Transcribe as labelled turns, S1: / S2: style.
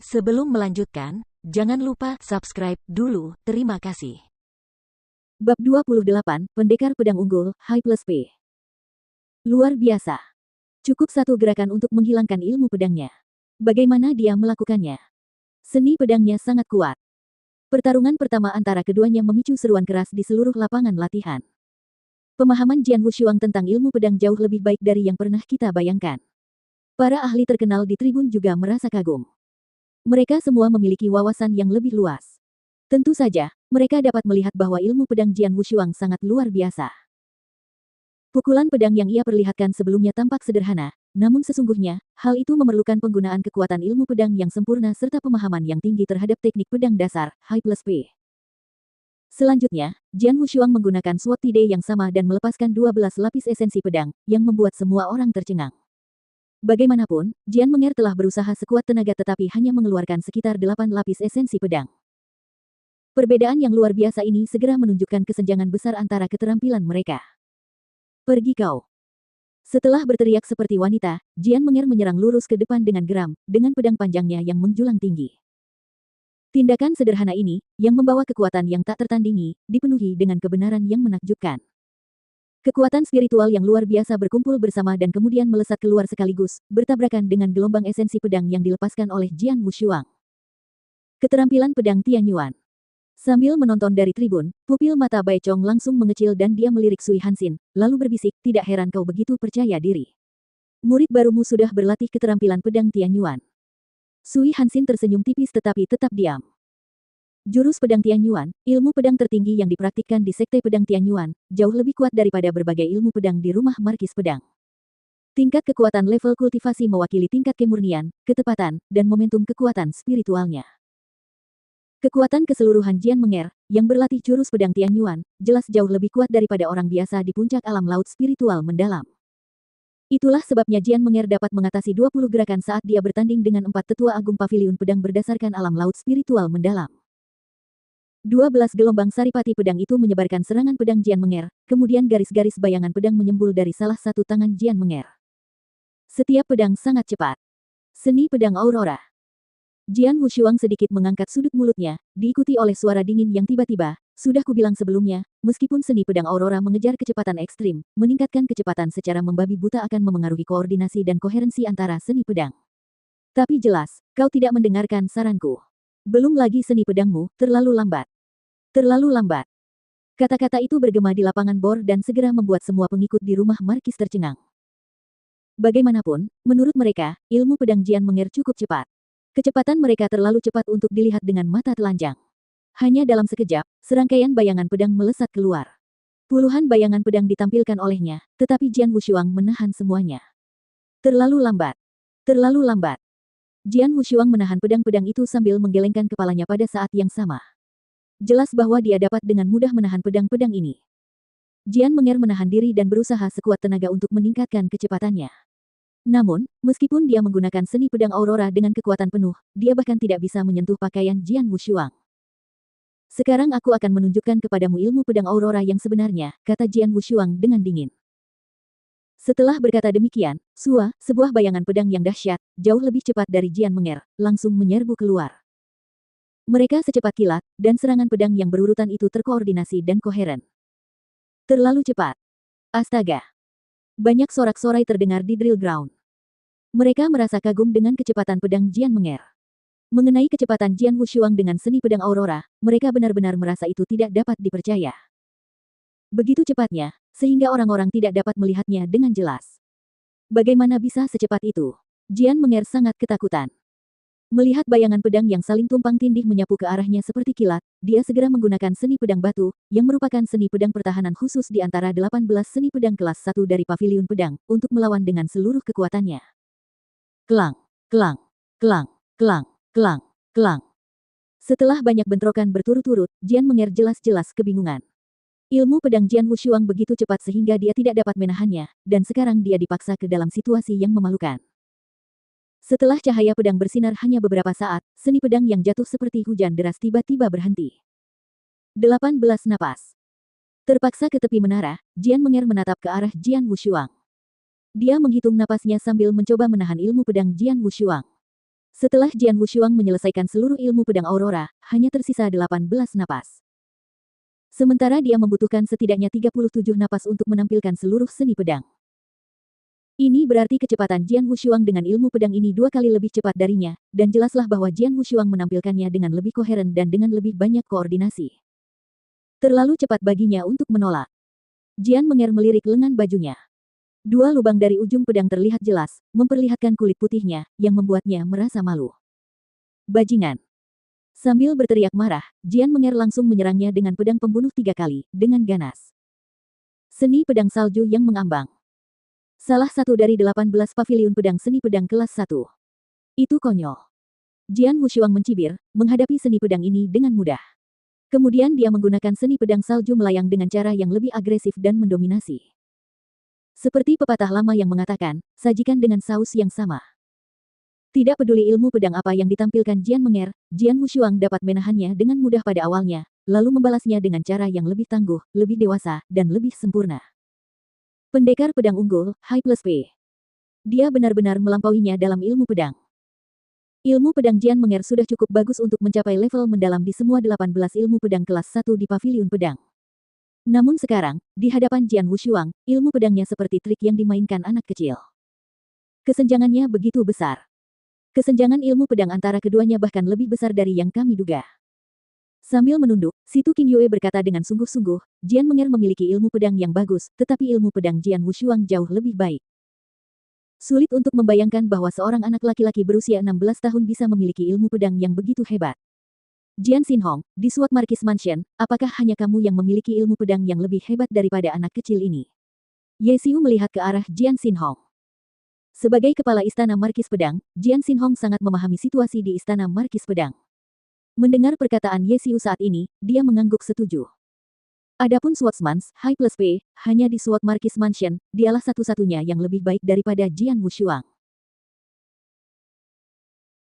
S1: Sebelum melanjutkan, jangan lupa subscribe dulu, terima kasih.
S2: Bab 28, Pendekar Pedang Unggul, High Plus P. Luar biasa. Cukup satu gerakan untuk menghilangkan ilmu pedangnya. Bagaimana dia melakukannya? Seni pedangnya sangat kuat. Pertarungan pertama antara keduanya memicu seruan keras di seluruh lapangan latihan. Pemahaman Jian Wushuang tentang ilmu pedang jauh lebih baik dari yang pernah kita bayangkan. Para ahli terkenal di tribun juga merasa kagum. Mereka semua memiliki wawasan yang lebih luas. Tentu saja, mereka dapat melihat bahwa ilmu pedang Jian Wushuang sangat luar biasa. Pukulan pedang yang ia perlihatkan sebelumnya tampak sederhana, namun sesungguhnya, hal itu memerlukan penggunaan kekuatan ilmu pedang yang sempurna serta pemahaman yang tinggi terhadap teknik pedang dasar, High Plus P. Selanjutnya, Jian Wushuang menggunakan SWOT TD yang sama dan melepaskan 12 lapis esensi pedang, yang membuat semua orang tercengang. Bagaimanapun, Jian Menger telah berusaha sekuat tenaga tetapi hanya mengeluarkan sekitar 8 lapis esensi pedang. Perbedaan yang luar biasa ini segera menunjukkan kesenjangan besar antara keterampilan mereka. Pergi kau. Setelah berteriak seperti wanita, Jian Menger menyerang lurus ke depan dengan geram, dengan pedang panjangnya yang menjulang tinggi. Tindakan sederhana ini, yang membawa kekuatan yang tak tertandingi, dipenuhi dengan kebenaran yang menakjubkan. Kekuatan spiritual yang luar biasa berkumpul bersama dan kemudian melesat keluar sekaligus, bertabrakan dengan gelombang esensi pedang yang dilepaskan oleh Jian Wushuang. Keterampilan pedang Tianyuan. Sambil menonton dari tribun, pupil mata Bai Chong langsung mengecil dan dia melirik Sui Hansin, lalu berbisik, tidak heran kau begitu percaya diri. Murid barumu sudah berlatih keterampilan pedang Tianyuan. Sui Hansin tersenyum tipis tetapi tetap diam. Jurus pedang Tianyuan, ilmu pedang tertinggi yang dipraktikkan di Sekte Pedang Tianyuan, jauh lebih kuat daripada berbagai ilmu pedang di rumah markis pedang. Tingkat kekuatan level kultivasi mewakili tingkat kemurnian, ketepatan, dan momentum kekuatan spiritualnya. Kekuatan keseluruhan Jian Menger, yang berlatih jurus pedang Tianyuan, jelas jauh lebih kuat daripada orang biasa di puncak alam laut spiritual mendalam. Itulah sebabnya Jian Menger dapat mengatasi 20 gerakan saat dia bertanding dengan 4 tetua agung paviliun pedang berdasarkan alam laut spiritual mendalam. 12 gelombang saripati pedang itu menyebarkan serangan pedang Jian Menger, kemudian garis-garis bayangan pedang menyembul dari salah satu tangan Jian Menger. Setiap pedang sangat cepat. Seni pedang Aurora. Jian Wushuang sedikit mengangkat sudut mulutnya, diikuti oleh suara dingin yang tiba-tiba, sudah kubilang sebelumnya, meskipun seni pedang Aurora mengejar kecepatan ekstrim, meningkatkan kecepatan secara membabi buta akan memengaruhi koordinasi dan koherensi antara seni pedang. Tapi jelas, kau tidak mendengarkan saranku. Belum lagi seni pedangmu, terlalu lambat. Terlalu lambat. Kata-kata itu bergema di lapangan bor dan segera membuat semua pengikut di rumah markis tercengang. Bagaimanapun, menurut mereka, ilmu pedang Jian Menger cukup cepat. Kecepatan mereka terlalu cepat untuk dilihat dengan mata telanjang. Hanya dalam sekejap, serangkaian bayangan pedang melesat keluar. Puluhan bayangan pedang ditampilkan olehnya, tetapi Jian Wushuang menahan semuanya. Terlalu lambat. Terlalu lambat. Jian Wushuang menahan pedang-pedang itu sambil menggelengkan kepalanya pada saat yang sama. Jelas bahwa dia dapat dengan mudah menahan pedang-pedang ini. Jian Menger menahan diri dan berusaha sekuat tenaga untuk meningkatkan kecepatannya. Namun, meskipun dia menggunakan seni pedang Aurora dengan kekuatan penuh, dia bahkan tidak bisa menyentuh pakaian Jian Wushuang. Sekarang aku akan menunjukkan kepadamu ilmu pedang Aurora yang sebenarnya, kata Jian Wushuang dengan dingin. Setelah berkata demikian, sebuah bayangan pedang yang dahsyat, jauh lebih cepat dari Jian Menger, langsung menyerbu keluar. Mereka secepat kilat, dan serangan pedang yang berurutan itu terkoordinasi dan koheren. Terlalu cepat. Astaga. Banyak sorak-sorai terdengar di drill ground. Mereka merasa kagum dengan kecepatan pedang Jian Menger. Mengenai kecepatan Jian Wushuang dengan seni pedang Aurora, mereka benar-benar merasa itu tidak dapat dipercaya. Begitu cepatnya, sehingga orang-orang tidak dapat melihatnya dengan jelas. Bagaimana bisa secepat itu? Jian Menger sangat ketakutan. Melihat bayangan pedang yang saling tumpang tindih menyapu ke arahnya seperti kilat, dia segera menggunakan seni pedang batu, yang merupakan seni pedang pertahanan khusus di antara 18 seni pedang kelas 1 dari paviliun pedang, untuk melawan dengan seluruh kekuatannya. Kelang, kelang, kelang, kelang, kelang, kelang. Setelah banyak bentrokan berturut-turut, Jian Menger jelas-jelas kebingungan. Ilmu pedang Jian Wushuang begitu cepat sehingga dia tidak dapat menahannya, dan sekarang dia dipaksa ke dalam situasi yang memalukan. Setelah cahaya pedang bersinar hanya beberapa saat, seni pedang yang jatuh seperti hujan deras tiba-tiba berhenti. 18 napas. Terpaksa ke tepi menara, Jian Menger menatap ke arah Jian Wushuang. Dia menghitung napasnya sambil mencoba menahan ilmu pedang Jian Wushuang. Setelah Jian Wushuang menyelesaikan seluruh ilmu pedang Aurora, hanya tersisa 18 napas. Sementara dia membutuhkan setidaknya 37 napas untuk menampilkan seluruh seni pedang. Ini berarti kecepatan Jian Wushuang dengan ilmu pedang ini 2 kali lebih cepat darinya, dan jelaslah bahwa Jian Wushuang menampilkannya dengan lebih koheren dan dengan lebih banyak koordinasi. Terlalu cepat baginya untuk menolak. Jian Menger melirik lengan bajunya. 2 lubang dari ujung pedang terlihat jelas, memperlihatkan kulit putihnya, yang membuatnya merasa malu. Bajingan! Sambil berteriak marah, Jian Menger langsung menyerangnya dengan pedang pembunuh 3 kali, dengan ganas. Seni pedang salju yang mengambang. Salah satu dari 18 paviliun pedang seni pedang kelas 1. Itu konyol. Jian Wushuang mencibir, menghadapi seni pedang ini dengan mudah. Kemudian dia menggunakan seni pedang salju melayang dengan cara yang lebih agresif dan mendominasi. Seperti pepatah lama yang mengatakan, sajikan dengan saus yang sama. Tidak peduli ilmu pedang apa yang ditampilkan Jian Menger, Jian Wushuang dapat menahannya dengan mudah pada awalnya, lalu membalasnya dengan cara yang lebih tangguh, lebih dewasa, dan lebih sempurna. Pendekar pedang unggul, High Plus P. Dia benar-benar melampauinya dalam ilmu pedang. Ilmu pedang Jian Menger sudah cukup bagus untuk mencapai level mendalam di semua 18 ilmu pedang kelas 1 di paviliun pedang. Namun sekarang, di hadapan Jian Wushuang, ilmu pedangnya seperti trik yang dimainkan anak kecil. Kesenjangannya begitu besar. Kesenjangan ilmu pedang antara keduanya bahkan lebih besar dari yang kami duga. Sambil menunduk, Situ King Yue berkata dengan sungguh-sungguh, Jian Menger memiliki ilmu pedang yang bagus, tetapi ilmu pedang Jian Wushuang jauh lebih baik. Sulit untuk membayangkan bahwa seorang anak laki-laki berusia 16 tahun bisa memiliki ilmu pedang yang begitu hebat. Jian Xinhong, di Sword Marquis Mansion, apakah hanya kamu yang memiliki ilmu pedang yang lebih hebat daripada anak kecil ini? Ye Xiu melihat ke arah Jian Xinhong. Sebagai kepala Istana Markis Pedang, Jian Xinhong sangat memahami situasi di Istana Markis Pedang. Mendengar perkataan Ye Xiu saat ini, dia mengangguk setuju. Adapun Swordsman's High Plus P, hanya di Sword Marquis Mansion, dialah satu-satunya yang lebih baik daripada Jian Wushuang.